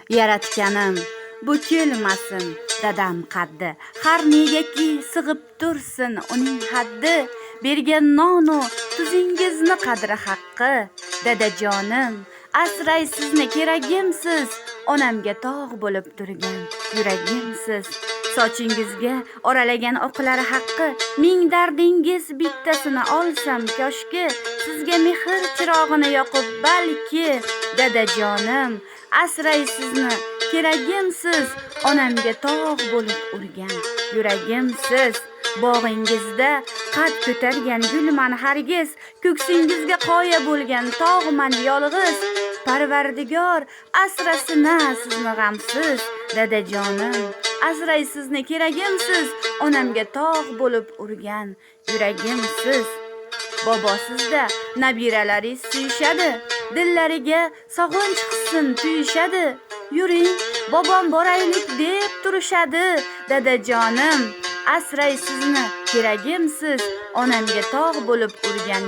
Yaratganim bukilmasin dadam qaddi, har negaki sig'ib tursin uning haddi. Bergan nonu tuzingizni qadri haqqi, dadajonim asray sizni keragimsiz, onamga tog' bo'lib turgan yuragimsiz. Sochingizga oralagan oqlari haqqi, ming dardingiz bittasini olsam koshki, sizga mehr chirog'ini yoqib balki, dadajonim asray sizni keragimsiz, onamga tog' bo'lib urgan yuragimsiz. Bog'ingizda qad ko'targan gulman hargiz, ko'ksingizga qoya bo'lgan tog'man yolg'iz. Parvardigor asrasin sizni g'amsiz, dadajonim asray sizni keragimsiz, onamga tog' bo'lib urgan yuragimsiz. Bobosizda nabiralaringiz suyishadi, dillariga sog'inch hissin tuyishadi. Yuring, bobom boraylik deb turishadi, dadajonim asray sizni keragimsiz, onamga tog' bo'lib urgan